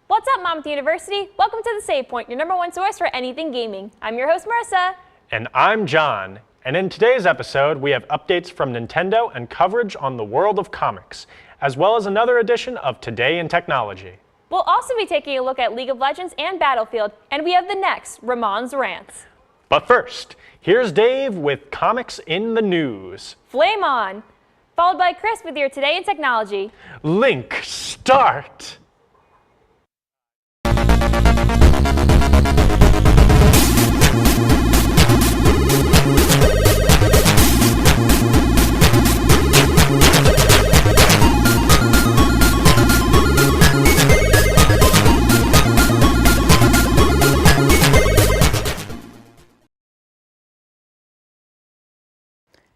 What's up, Monmouth University? Welcome to the Save Point, your #1 source for anything gaming. I'm your host, Marissa. And I'm John. And in today's episode, we have updates from Nintendo and coverage on the world of comics, as well as another edition of Today in Technology. We'll also be taking a look at League of Legends and Battlefield, and we have the next Ramon's Rants. But first, here's Dave with comics in the news. Flame on! Followed by Chris with your Today in Technology. Link, start!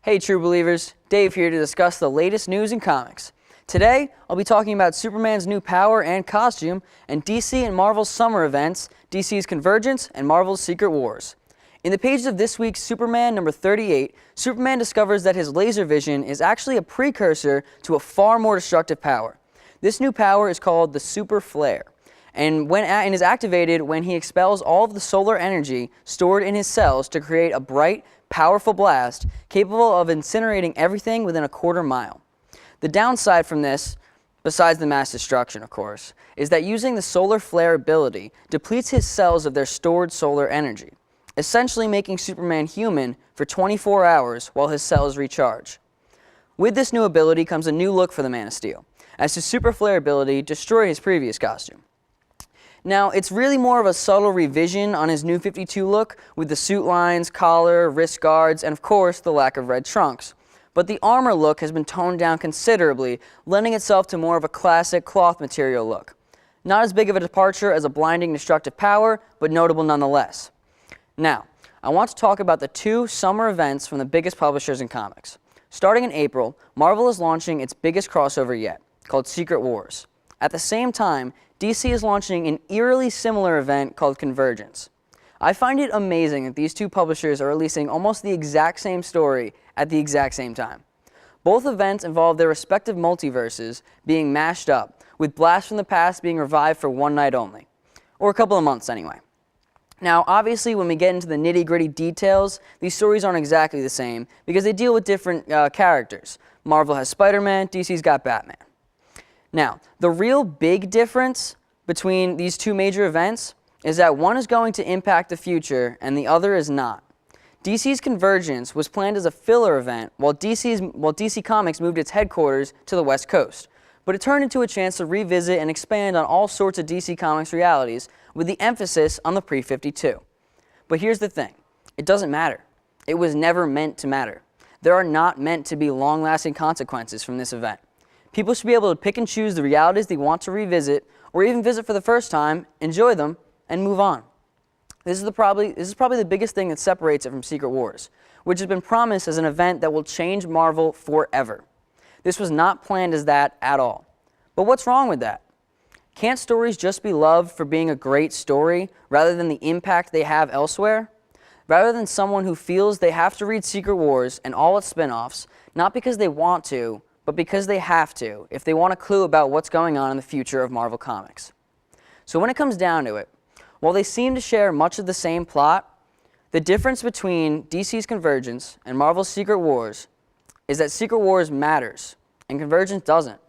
Hey True Believers, Dave here to discuss the latest news in comics. Today, I'll be talking about Superman's new power and costume, and DC and Marvel's summer events, DC's Convergence, and Marvel's Secret Wars. In the pages of this week's Superman number 38, Superman discovers that his laser vision is actually a precursor to a far more destructive power. This new power is called the Super Flare, and is activated when he expels all of the solar energy stored in his cells to create a bright, powerful blast capable of incinerating everything within a quarter mile. The downside from this, besides the mass destruction of course, is that using the solar flare ability depletes his cells of their stored solar energy, essentially making Superman human for 24 hours while his cells recharge. With this new ability comes a new look for the Man of Steel, as his super flare ability destroyed his previous costume. Now, it's really more of a subtle revision on his new 52 look, with the suit lines, collar, wrist guards, and of course, the lack of red trunks. But the armor look has been toned down considerably, lending itself to more of a classic cloth material look. Not as big of a departure as a blinding destructive power, but notable nonetheless. Now, I want to talk about the two summer events from the biggest publishers in comics. Starting in April, Marvel is launching its biggest crossover yet, called Secret Wars. At the same time, DC is launching an eerily similar event called Convergence. I find it amazing that these two publishers are releasing almost the exact same story at the exact same time. Both events involve their respective multiverses being mashed up, with Blast from the Past being revived for one night only. Or a couple of months anyway. Now, obviously, when we get into the nitty-gritty details, these stories aren't exactly the same because they deal with different characters. Marvel has Spider-Man, DC's got Batman. Now, the real big difference between these two major events is that one is going to impact the future and the other is not. DC's Convergence was planned as a filler event while DC Comics moved its headquarters to the West Coast, but it turned into a chance to revisit and expand on all sorts of DC Comics realities with the emphasis on the pre-52. But here's the thing, it doesn't matter. It was never meant to matter. There are not meant to be long-lasting consequences from this event. People should be able to pick and choose the realities they want to revisit, or even visit for the first time, enjoy them, and move on. This is probably the biggest thing that separates it from Secret Wars, which has been promised as an event that will change Marvel forever. This was not planned as that at all. But what's wrong with that? Can't stories just be loved for being a great story, rather than the impact they have elsewhere? Rather than someone who feels they have to read Secret Wars and all its spin-offs, not because they want to, but because they have to, if they want a clue about what's going on in the future of Marvel Comics. So when it comes down to it, while they seem to share much of the same plot, the difference between DC's Convergence and Marvel's Secret Wars is that Secret Wars matters, and Convergence doesn't.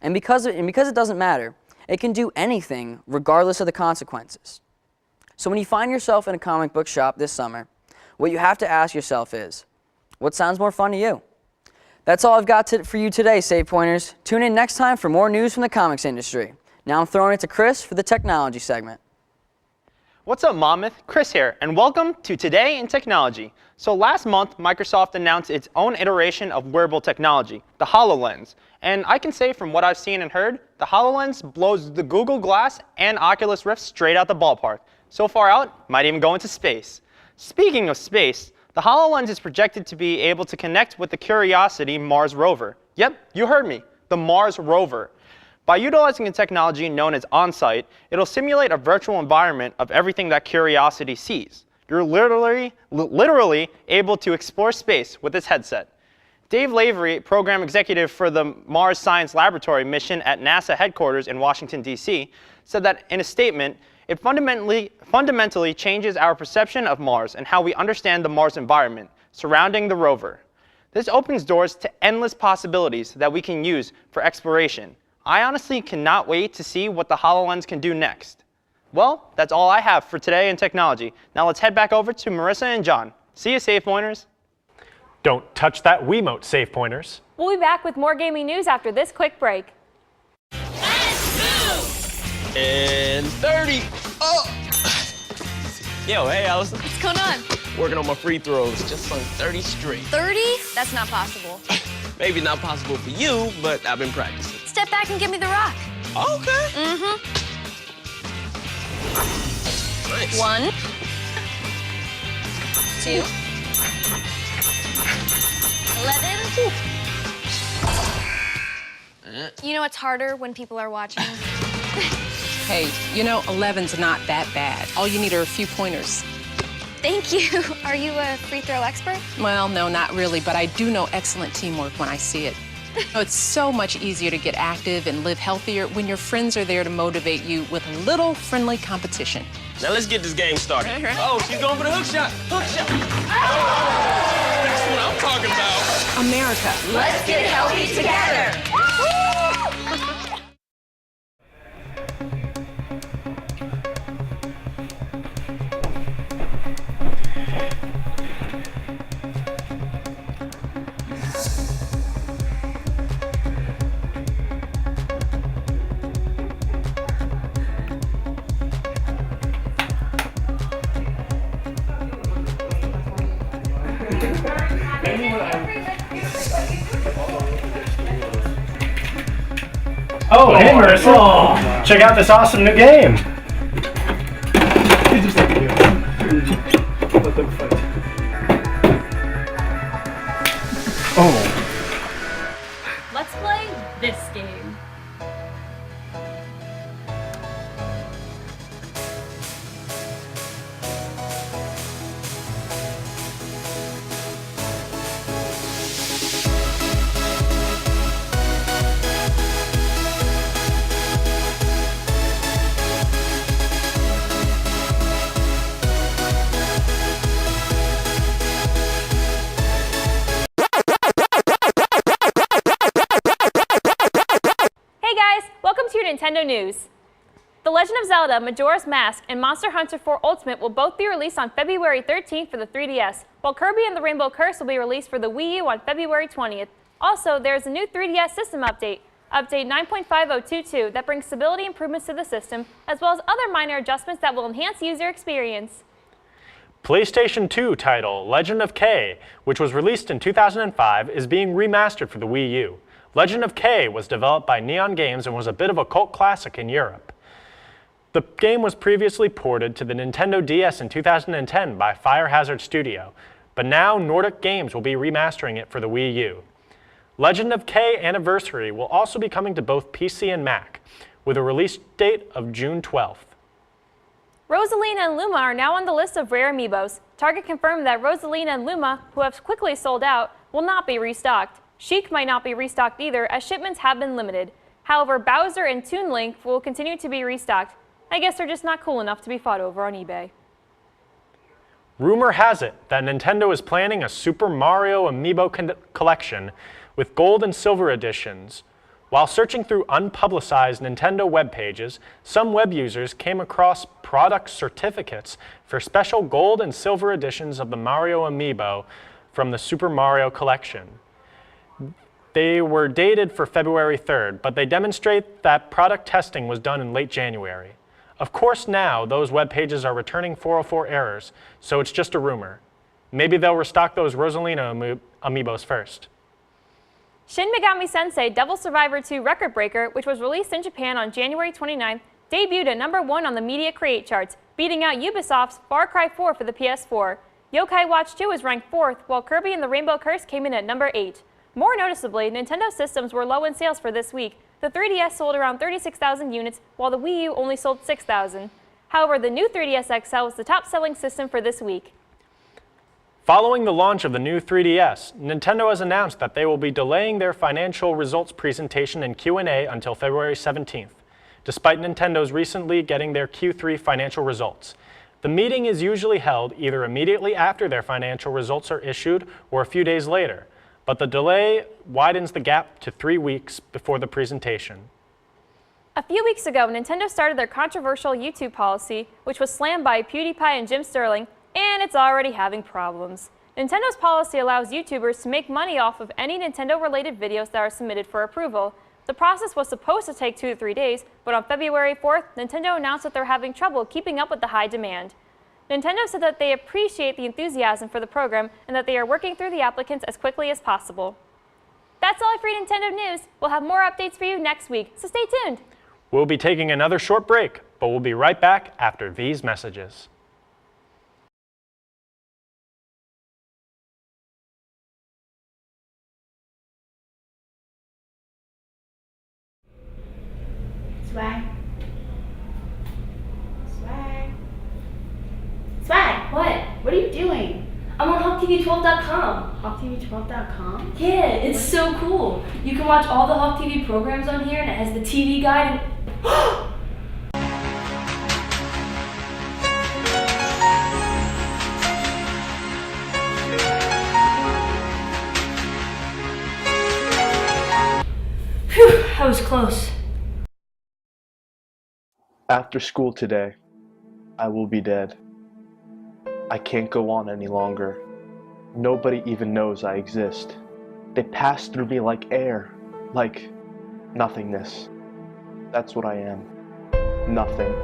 And because it doesn't matter, it can do anything regardless of the consequences. So when you find yourself in a comic book shop this summer, what you have to ask yourself is, what sounds more fun to you? That's all I've got for you today, Save Pointers. Tune in next time for more news from the comics industry. Now I'm throwing it to Chris for the technology segment. What's up, Monmouth? Chris here, and welcome to Today in Technology. So last month, Microsoft announced its own iteration of wearable technology, the HoloLens. And I can say from what I've seen and heard, the HoloLens blows the Google Glass and Oculus Rift straight out the ballpark. So far out, might even go into space. Speaking of space, the HoloLens is projected to be able to connect with the Curiosity Mars rover. Yep, you heard me, the Mars rover. By utilizing a technology known as OnSite, it'll simulate a virtual environment of everything that Curiosity sees. You're literally able to explore space with this headset. Dave Lavery, program executive for the Mars Science Laboratory mission at NASA headquarters in Washington, D.C., said that in a statement, it fundamentally changes our perception of Mars and how we understand the Mars environment surrounding the rover. This opens doors to endless possibilities that we can use for exploration. I honestly cannot wait to see what the HoloLens can do next. Well, that's all I have for today in technology. Now let's head back over to Marissa and John. See you, Safe Pointers. Don't touch that Wiimote, Safe Pointers. We'll be back with more gaming news after this quick break. And 30. Oh! Yo, hey, Allison. What's going on? Working on my free throws. Just on 30 straight. 30? That's not possible. Maybe not possible for you, but I've been practicing. Step back and give me the rock. Okay. Mm-hmm. Nice. 1, 2, 11. You know what's harder when people are watching? Hey, you know, 11's not that bad. All you need are a few pointers. Thank you. Are you a free throw expert? Well, no, not really, but I do know excellent teamwork when I see it. It's so much easier to get active and live healthier when your friends are there to motivate you with a little friendly competition. Now let's get this game started. All right. Oh, she's going for the hook shot. Hook shot. Oh, that's what I'm talking about. America, let's get healthy together. Oh, hey Marissa! Check out this awesome new game! Oh. Let's play this game. Nintendo news. The Legend of Zelda Majora's Mask and Monster Hunter 4 Ultimate will both be released on February 13th for the 3DS, while Kirby and the Rainbow Curse will be released for the Wii U on February 20th. Also, there is a new 3DS system update, Update 9.5022, that brings stability improvements to the system, as well as other minor adjustments that will enhance user experience. PlayStation 2 title Legend of K, which was released in 2005, is being remastered for the Wii U. Legend of K was developed by Neon Games and was a bit of a cult classic in Europe. The game was previously ported to the Nintendo DS in 2010 by Fire Hazard Studio, but now Nordic Games will be remastering it for the Wii U. Legend of K Anniversary will also be coming to both PC and Mac, with a release date of June 12th. Rosalina and Luma are now on the list of rare amiibos. Target confirmed that Rosalina and Luma, who have quickly sold out, will not be restocked. Sheik might not be restocked either, as shipments have been limited. However, Bowser and Toon Link will continue to be restocked. I guess they're just not cool enough to be fought over on eBay. Rumor has it that Nintendo is planning a Super Mario amiibo collection with gold and silver editions. While searching through unpublicized Nintendo web pages, some web users came across product certificates for special gold and silver editions of the Mario amiibo from the Super Mario collection. They were dated for February 3rd, but they demonstrate that product testing was done in late January. Of course now, those web pages are returning 404 errors, so it's just a rumor. Maybe they'll restock those Rosalina amiibos first. Shin Megami Tensei Devil Survivor 2 Record Breaker, which was released in Japan on January 29th, debuted at #1 on the Media Create charts, beating out Ubisoft's Far Cry 4 for the PS4. Yokai Watch 2 was ranked 4th, while Kirby and the Rainbow Curse came in at #8. More noticeably, Nintendo systems were low in sales for this week. The 3DS sold around 36,000 units, while the Wii U only sold 6,000. However, the new 3DS XL was the top-selling system for this week. Following the launch of the new 3DS, Nintendo has announced that they will be delaying their financial results presentation and Q&A until February 17th, despite Nintendo's recently getting their Q3 financial results. The meeting is usually held either immediately after their financial results are issued or a few days later, but the delay widens the gap to 3 weeks before the presentation. A few weeks ago, Nintendo started their controversial YouTube policy, which was slammed by PewDiePie and Jim Sterling, and it's already having problems. Nintendo's policy allows YouTubers to make money off of any Nintendo-related videos that are submitted for approval. The process was supposed to take 2 to 3 days, but on February 4th, Nintendo announced that they're having trouble keeping up with the high demand. Nintendo said that they appreciate the enthusiasm for the program and that they are working through the applicants as quickly as possible. That's all for Nintendo news. We'll have more updates for you next week, so stay tuned. We'll be taking another short break, but we'll be right back after these messages. Swag. Swag. Swag, what are you doing? I'm on HawkTV12.com. HawkTV12.com? Yeah, it's so cool. You can watch all the Hawk TV programs on here, and it has the TV guide and... Phew, that was close. After school today, I will be dead. I can't go on any longer. Nobody even knows I exist. They pass through me like air, like nothingness. That's what I am. Nothing.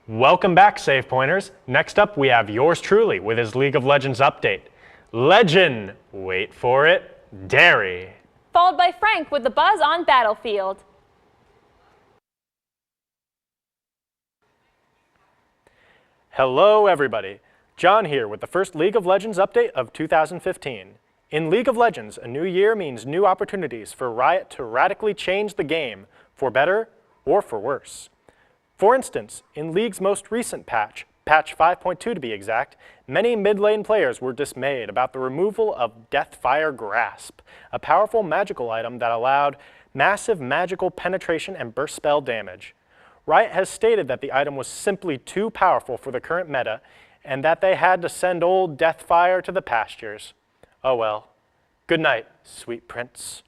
Welcome back, Save Pointers. Next up, we have yours truly with his League of Legends update. Legend, wait for it, Derry. Followed by Frank with the buzz on Battlefield. Hello, everybody. John here with the first League of Legends update of 2015. In League of Legends, a new year means new opportunities for Riot to radically change the game, for better or for worse. For instance, in League's most recent patch, patch 5.2 to be exact, many mid-lane players were dismayed about the removal of Deathfire Grasp, a powerful magical item that allowed massive magical penetration and burst spell damage. Riot has stated that the item was simply too powerful for the current meta, and that they had to send old Deathfire to the pastures. Oh well. Good night, sweet prince.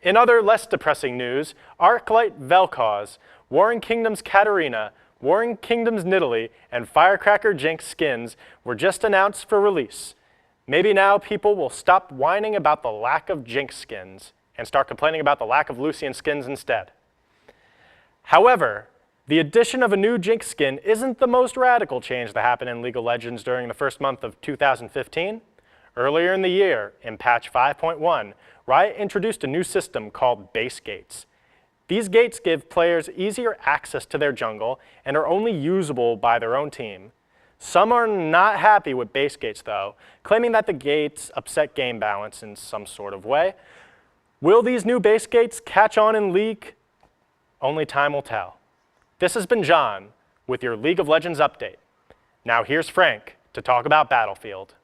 In other less depressing news, Arclight Vel'Koz, Warring Kingdoms Katarina, Warring Kingdoms Nidalee, and Firecracker Jinx skins were just announced for release. Maybe now people will stop whining about the lack of Jinx skins and start complaining about the lack of Lucian skins instead. However, the addition of a new Jinx skin isn't the most radical change that happened in League of Legends during the first month of 2015. Earlier in the year, in patch 5.1, Riot introduced a new system called base gates. These gates give players easier access to their jungle and are only usable by their own team. Some are not happy with base gates though, claiming that the gates upset game balance in some sort of way. Will these new base gates catch on in League? Only time will tell. This has been John with your League of Legends update. Now here's Frank to talk about Battlefield.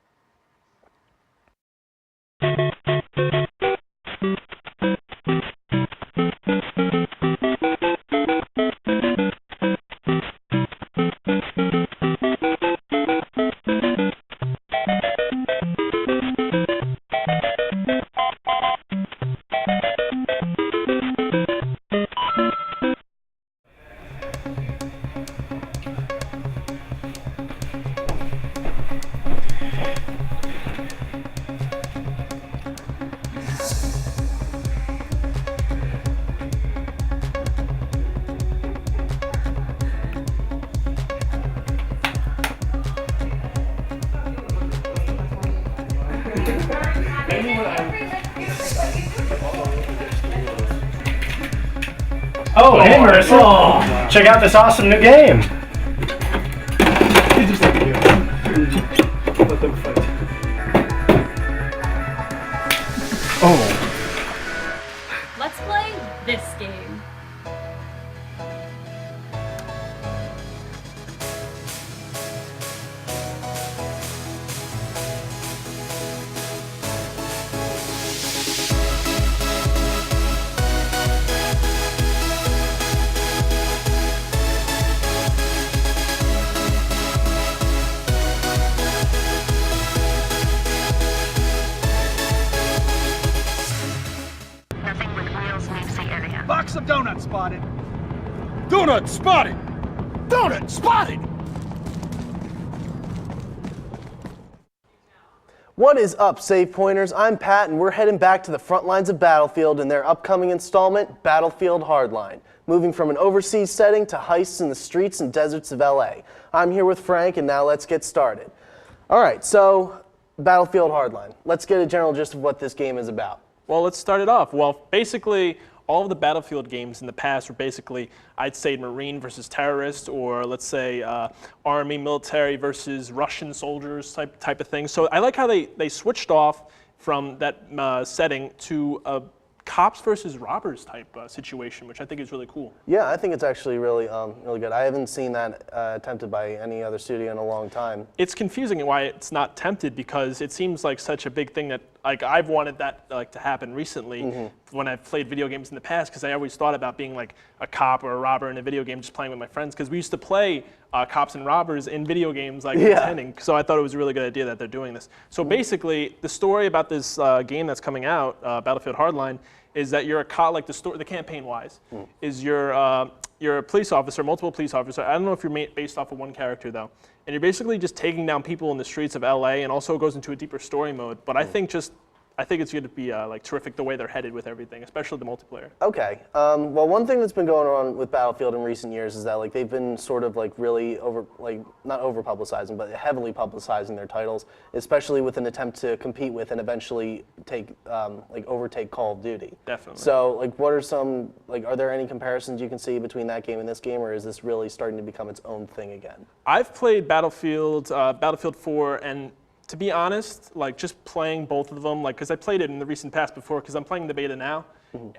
Bombers! Oh, check out this awesome new game. Let them fight. Oh. Let's play this game. Box of donuts spotted. Donut spotted! Donut spotted! What is up, Save Pointers? I'm Pat, and we're heading back to the front lines of Battlefield in their upcoming installment, Battlefield Hardline, moving from an overseas setting to heists in the streets and deserts of LA. I'm here with Frank, and now let's get started. All right, so Battlefield Hardline. Let's get a general gist of what this game is about. Well, let's start it off. Well, basically, all of the Battlefield games in the past were basically, I'd say, Marine versus terrorist, or let's say Army, military versus Russian soldiers type of thing. So I like how they switched off from that setting to a cops versus robbers type situation, which I think is really cool. Yeah, I think it's actually really good. I haven't seen that attempted by any other studio in a long time. It's confusing why it's not attempted, because it seems like such a big thing that I've wanted that to happen recently when I've played video games in the past, because I always thought about being like a cop or a robber in a video game, just playing with my friends, because we used to play cops and robbers in video games pretending. So I thought it was a really good idea that they're doing this. So basically, the story about this game that's coming out, Battlefield Hardline, is that you're a cop, like the campaign-wise, is you're a police officer, multiple police officers. I don't know if you're based off of one character though, and you're basically just taking down people in the streets of LA, and also goes into a deeper story mode. But I think it's going to be terrific the way they're headed with everything, especially the multiplayer. Okay. Well, one thing that's been going on with Battlefield in recent years is that they've been sort of really not over publicizing, but heavily publicizing their titles, especially with an attempt to compete with and eventually overtake Call of Duty. Definitely. So what are some are there any comparisons you can see between that game and this game, or is this really starting to become its own thing again? I've played Battlefield 4, and to be honest, just playing both of them, because I played it in the recent past before, because I'm playing the beta now,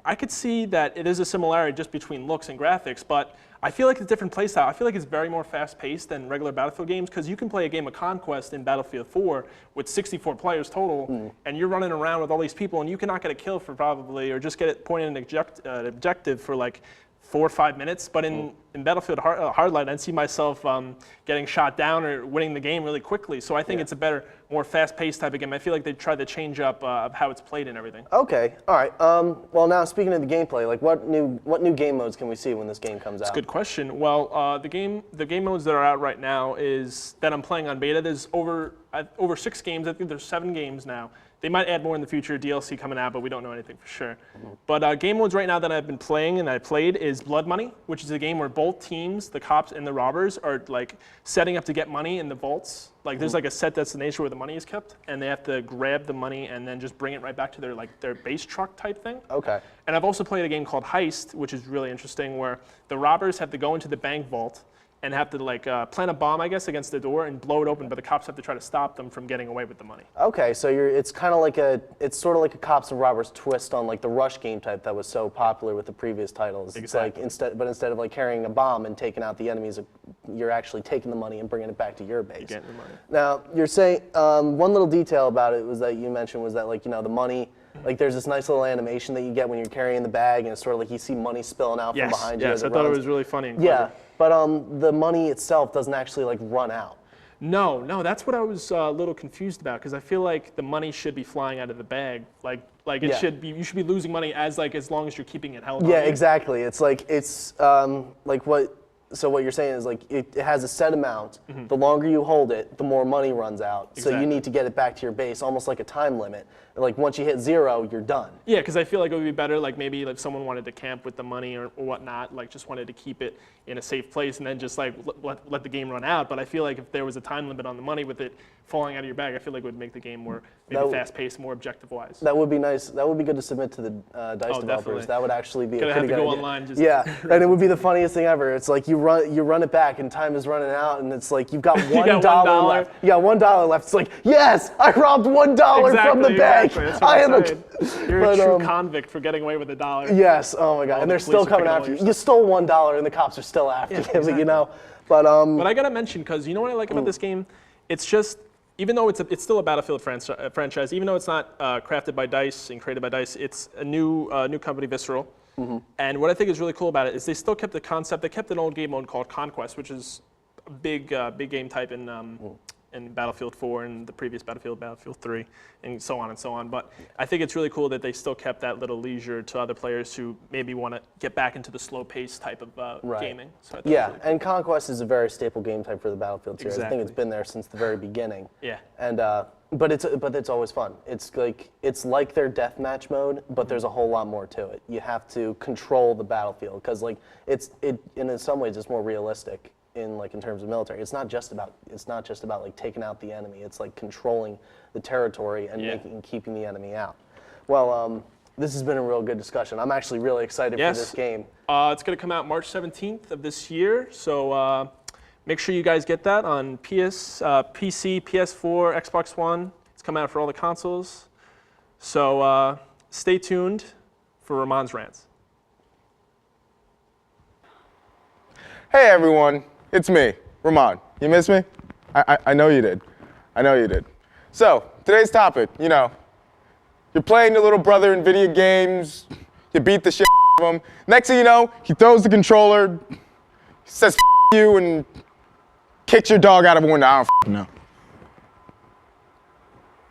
I could see that it is a similarity just between looks and graphics, but I feel like it's a different playstyle. I feel like it's very more fast-paced than regular Battlefield games, because you can play a game of Conquest in Battlefield 4 with 64 players total, and you're running around with all these people, and you cannot get a kill for probably, or just get it pointed an objective for 4 or 5 minutes, but in Battlefield Hardline, I'd see myself getting shot down or winning the game really quickly. So I think it's a better, more fast-paced type of game. I feel like they tried to change up how it's played and everything. Okay, all right. Well, now speaking of the gameplay, what new game modes can we see when this game comes out? That's a good question. Well, the game modes that are out right now is that I'm playing on beta. There's over 6 games. I think there's 7 games now. They might add more in the future, DLC coming out, but we don't know anything for sure. But game modes right now that I've been playing and I played is Blood Money, which is a game where both teams, the cops and the robbers, are setting up to get money in the vaults. There's a set destination where the money is kept, and they have to grab the money and then just bring it right back to their base truck type thing. Okay. And I've also played a game called Heist, which is really interesting, where the robbers have to go into the bank vault and have to plant a bomb, I guess, against the door and blow it open, but the cops have to try to stop them from getting away with the money. Okay, so it's kind of it's sort of like a cops and robbers twist on the Rush game type that was so popular with the previous titles. Exactly. It's instead of carrying a bomb and taking out the enemies, you're actually taking the money and bringing it back to your base. You're getting the money. Now, you're saying one little detail about it was that you mentioned was that the money. There's this nice little animation that you get when you're carrying the bag, and it's sort of you see money spilling out from behind you. Yes, I thought it was really funny and clever. clever. Yeah, but the money itself doesn't actually run out. No, that's what I was a little confused about, because I feel like the money should be flying out of the bag. You should be losing money as long as you're keeping it held. Yeah, exactly. So what you're saying is it has a set amount. The longer you hold it, the more money runs out. Exactly. So you need to get it back to your base, almost like a time limit. Like once you hit 0, you're done. Yeah, because I feel like it would be better, like maybe if someone wanted to camp with the money or whatnot, like just wanted to keep it in a safe place and then just like let the game run out. But I feel like if there was a time limit on the money with it falling out of your bag, I feel like it would make the game more maybe fast-paced, more objective-wise. That would be nice. That would be good to submit to the DICE developers. Definitely. That would actually be a Gonna pretty have to good go idea. online. Just Yeah, and it would be the funniest thing ever. It's like you run it back and time is running out, and it's like you've got $1 left. You got $1 left. It's like, yes, I robbed $1 from the bank. That's what I am I'm saying. You're a true convict for getting away with $1. Yes. Oh my God. And they're still coming after you. You stole $1, and the cops are still after you. Exactly. You know. But I gotta mention, because you know what I like about this game? It's just, even though it's still a Battlefield franchise, even though it's not crafted by DICE and created by DICE, it's a new company, Visceral. And what I think is really cool about it is they still kept the concept. They kept an old game mode called Conquest, which is a big game type in Battlefield 4 and the previous Battlefield 3, and so on and so on. But I think it's really cool that they still kept that little leisure to other players who maybe want to get back into the slow pace type of gaming. So yeah, really cool. And Conquest is a very staple game type for the Battlefield series. Exactly. I think it's been there since the very beginning. Yeah. And but it's always fun. It's like their deathmatch mode, but there's a whole lot more to it. You have to control the battlefield because in some ways it's more realistic in terms of military. It's not just about like taking out the enemy. It's like controlling the territory and keeping the enemy out. Well, this has been a real good discussion. I'm actually really excited for this game. It's going to come out March 17th of this year, so make sure you guys get that on PC, PS4, Xbox One. It's coming out for all the consoles. So stay tuned for Ramon's Rants. Hey everyone, it's me, Ramon. You miss me? I know you did. I know you did. So, today's topic, you're playing your little brother in video games, you beat the shit out of him. Next thing you know, he throws the controller, says F you, and kicks your dog out of a window. I don't know.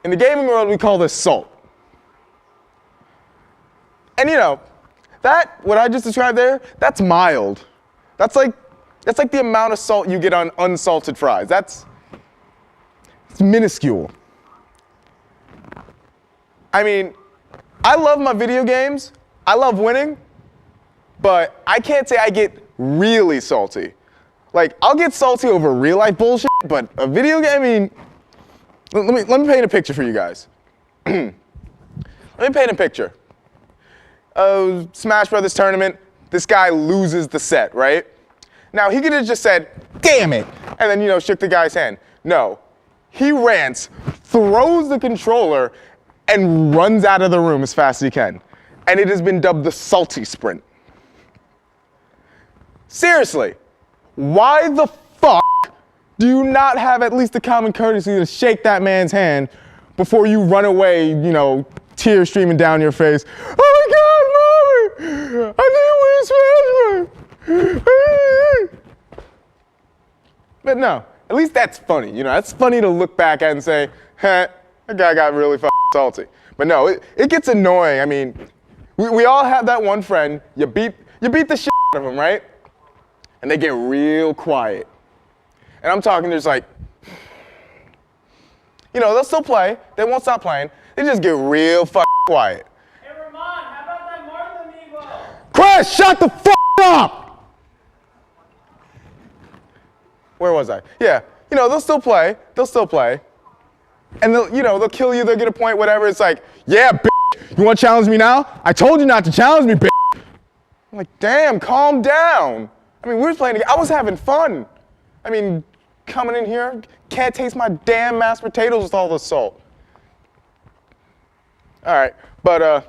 In the gaming world, we call this salt. And what I just described there, that's mild. That's like the amount of salt you get on unsalted fries. It's minuscule. I mean, I love my video games. I love winning, but I can't say I get really salty. Like, I'll get salty over real life bullshit, but a video game, I mean, let me paint a picture for you guys. Let me paint a picture. Smash Brothers tournament, this guy loses the set, right? Now, he could have just said, damn it, and then, shook the guy's hand. No, he rants, throws the controller, and runs out of the room as fast as he can. And it has been dubbed the salty sprint. Seriously, why the fuck do you not have at least the common courtesy to shake that man's hand before you run away, tears streaming down your face? Oh my God, Mommy! I didn't win Smash! But no, at least that's funny. That's funny to look back at and say, that guy got really fucking salty. But no, it gets annoying. I mean, we all have that one friend, you beat the shit out of them, right? And they get real quiet. And I'm talking just like, they'll still play. They won't stop playing. They just get real fucking quiet. Hey, Ramon, how about that Martha amiibo? Chris, shut the fuck up! Where was I? Yeah, they'll still play. They'll still play. And they'll kill you, they'll get a point, whatever. It's like, yeah, bitch, you want to challenge me now? I told you not to challenge me, bitch. I'm like, damn, calm down. I mean, we were playing together. I was having fun. I mean, coming in here, can't taste my damn mashed potatoes with all the salt. All right, but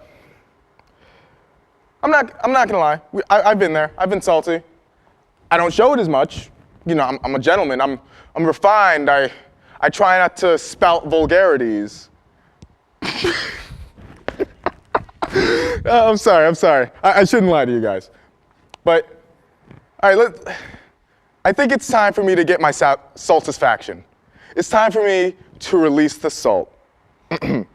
I'm not gonna lie. I've been there. I've been salty. I don't show it as much. I'm a gentleman. I'm refined. I try not to spout vulgarities. I'm sorry. I shouldn't lie to you guys. But, all right, I think it's time for me to get my satisfaction. It's time for me to release the salt. God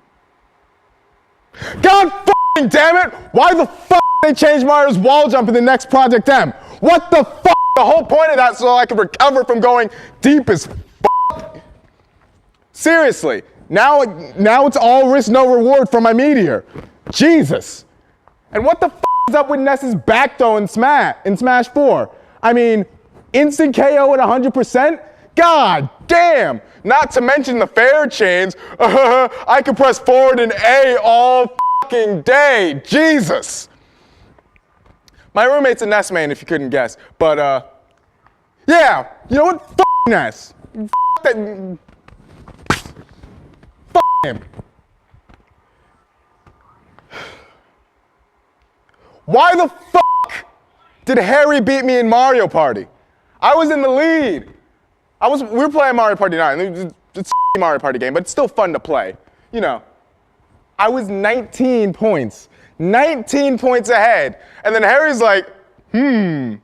f***ing damn it! Why the f*** they changed Mario's wall jump in the next Project M? What the f***? The whole point of that so I could recover from going deep as f***. Seriously, Now it's all risk, no reward for my meteor. Jesus. And what the f is up with Ness's back throw in Smash 4? I mean, instant KO at 100%? God damn! Not to mention the fair chains. I could press forward and A all fucking day. Jesus! My roommate's a Ness main, if you couldn't guess. But, yeah, you know what? F Ness. F that. F him. Why the fuck did Harry beat me in Mario Party? I was in the lead. We were playing Mario Party 9. It's a Mario Party game, but it's still fun to play. You know, I was 19 points. 19 points ahead. And then Harry's like, you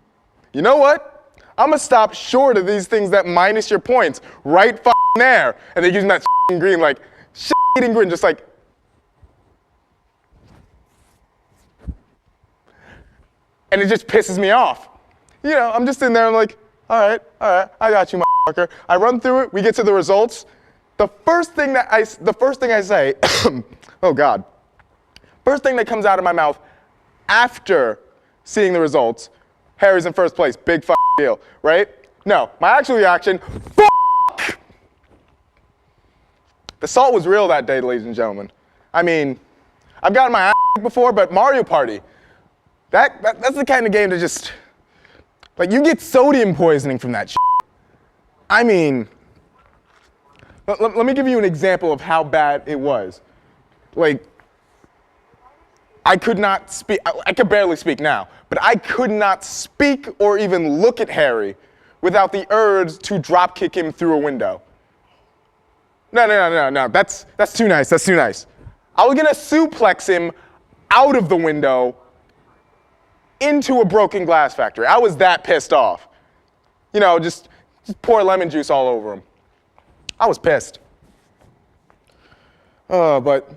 know what? I'm gonna stop short of these things that minus your points right f***ing there. And they're using that green, like, shit-eating grin, just like. And it just pisses me off. You know, I'm just in there, I'm like, all right, I got you, motherfucker. I run through it, we get to the results. The first thing I say, oh God. First thing that comes out of my mouth after seeing the results, Harry's in first place, big f***ing deal, right? No, my actual reaction, fuck! The salt was real that day, ladies and gentlemen. I mean, I've gotten my ass before, but Mario Party, that's the kind of game that just, like, you get sodium poisoning from that shit. I mean, let me give you an example of how bad it was. Like, I could not speak, I could barely speak now, but I could not speak or even look at Harry without the urge to drop kick him through a window. No, that's too nice, that's too nice. I was gonna suplex him out of the window into a broken glass factory. I was that pissed off. You know, just pour lemon juice all over him. I was pissed. But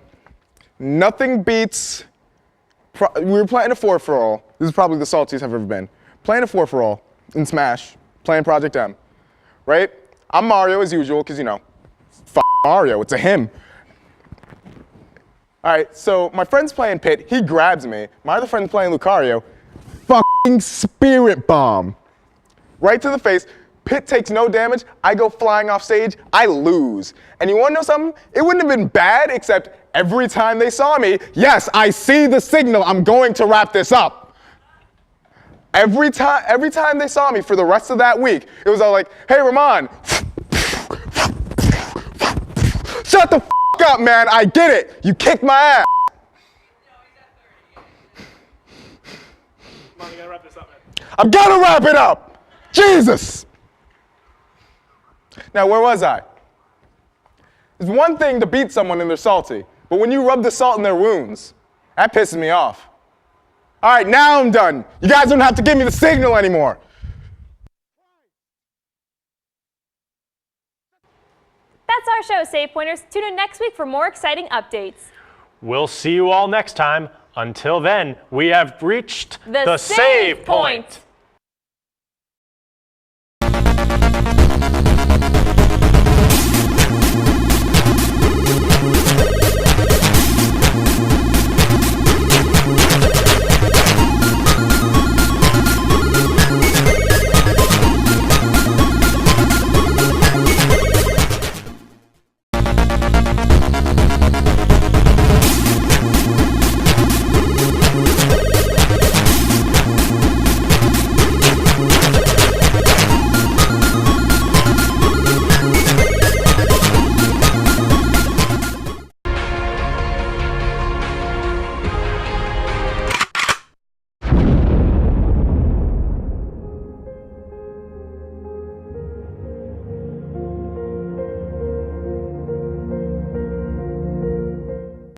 nothing beats, we were playing a 4-for-all. This is probably the saltiest I've ever been. Playing a 4-for-all in Smash, playing Project M, right? I'm Mario as usual, because, you know, f Mario, it's a him. All right, so my friend's playing Pit, he grabs me. My other friend's playing Lucario, fucking Spirit Bomb. Right to the face. Pit takes no damage, I go flying off stage, I lose. And you wanna know something? It wouldn't have been bad, except every time they saw me, yes, I see the signal, I'm going to wrap this up. Every time they saw me for the rest of that week, it was all like, hey Ramon, shut the f up, man, I get it, you kicked my ass. Come on, we gotta wrap this up, man. I'm gonna wrap it up, Jesus. Now, where was I? It's one thing to beat someone and they're salty, but when you rub the salt in their wounds, that pisses me off. All right, now I'm done. You guys don't have to give me the signal anymore. That's our show, Save Pointers. Tune in next week for more exciting updates. We'll see you all next time. Until then, we have reached the save point.